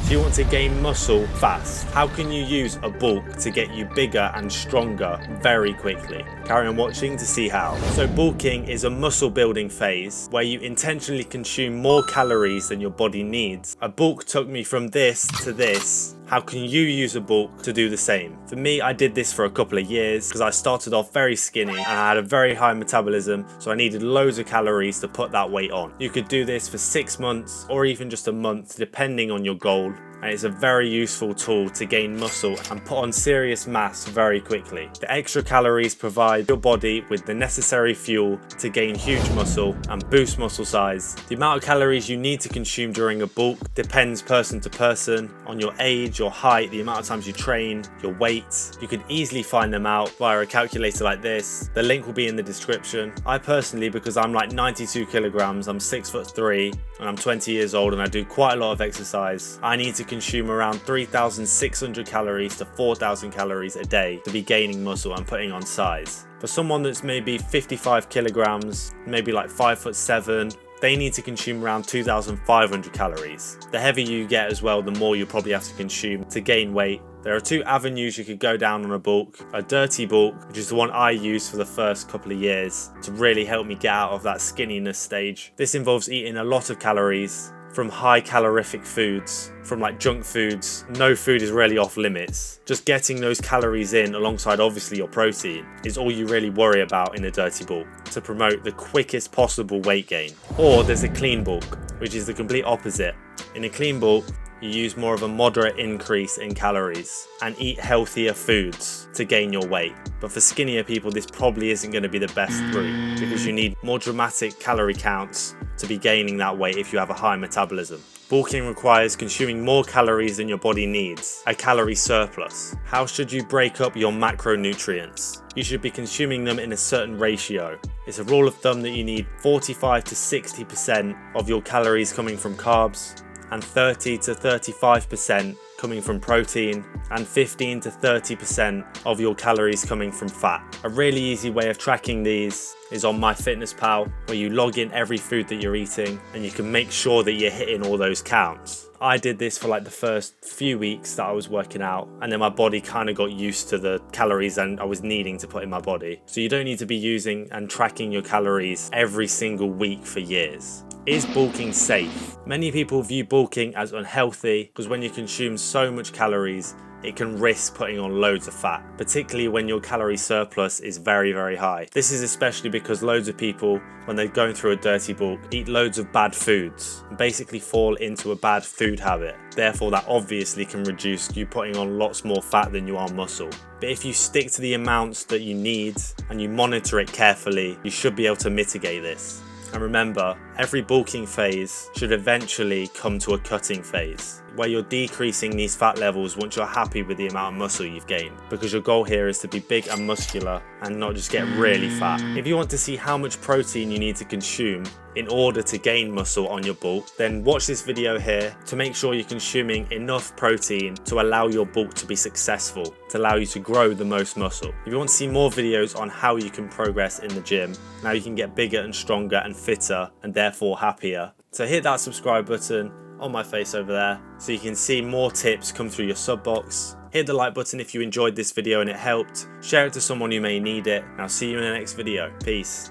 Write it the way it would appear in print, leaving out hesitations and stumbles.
So you want to gain muscle fast. How can you use a bulk to get you bigger and stronger very quickly? Carry on watching to see how. So bulking is a muscle building phase where you intentionally consume more calories than your body needs. A bulk took me from this to this. How can you use a bulk to do the same? For me, I did this for a couple of years because I started off very skinny and I had a very high metabolism, so I needed loads of calories to put that weight on. You could do this for 6 months or even just a month depending on your goal, and it's a very useful tool to gain muscle and put on serious mass very quickly. The extra calories provide your body with the necessary fuel to gain huge muscle and boost muscle size. The amount of calories you need to consume during a bulk depends person to person, on your age, your height, the amount of times you train, your weight. You can easily find them out via a calculator like this. The link will be in the description. I personally, because I'm like 92 kilograms, I'm 6'3", and I'm 20 years old and I do quite a lot of exercise, I need to consume around 3,600 calories to 4,000 calories a day to be gaining muscle and putting on size. For someone that's maybe 55 kilograms, maybe like 5'7", they need to consume around 2,500 calories. The heavier you get as well, the more you probably have to consume to gain weight. There are two avenues you could go down on a bulk. A dirty bulk, which is the one I used for the first couple of years to really help me get out of that skinniness stage. This involves eating a lot of calories from high calorific foods, from like junk foods. No food is really off limits. Just getting those calories in alongside obviously your protein is all you really worry about in a dirty bulk to promote the quickest possible weight gain. Or there's a clean bulk, which is the complete opposite. In a clean bulk, you use more of a moderate increase in calories and eat healthier foods to gain your weight. But for skinnier people, this probably isn't going to be the best route because you need more dramatic calorie counts to be gaining that weight if you have a high metabolism. Bulking requires consuming more calories than your body needs, a calorie surplus. How should you break up your macronutrients? You should be consuming them in a certain ratio. It's a rule of thumb that you need 45 to 60% of your calories coming from carbs, and 30 to 35% coming from protein, and 15 to 30% of your calories coming from fat. A really easy way of tracking these is on MyFitnessPal, where you log in every food that you're eating and you can make sure that you're hitting all those counts. I did this for like the first few weeks that I was working out, and then my body kind of got used to the calories and I was needing to put in my body. So you don't need to be using and tracking your calories every single week for years. Is bulking safe? Many people view bulking as unhealthy because when you consume so much calories, it can risk putting on loads of fat, particularly when your calorie surplus is very, very high. This is especially because loads of people, when they're going through a dirty bulk, eat loads of bad foods and basically fall into a bad food habit. Therefore, that obviously can reduce you putting on lots more fat than you are muscle. But if you stick to the amounts that you need and you monitor it carefully, you should be able to mitigate this. And remember, every bulking phase should eventually come to a cutting phase, where you're decreasing these fat levels once you're happy with the amount of muscle you've gained, because your goal here is to be big and muscular and not just get really fat. If you want to see how much protein you need to consume in order to gain muscle on your bulk, then watch this video here to make sure you're consuming enough protein to allow your bulk to be successful, to allow you to grow the most muscle. If you want to see more videos on how you can progress in the gym, now you can get bigger and stronger and fitter and therefore happier, so hit that subscribe button on my face over there so you can see more tips come through your sub box. Hit the like button if you enjoyed this video and it helped. Share it to someone who may need it. And I'll see you in the next video. Peace.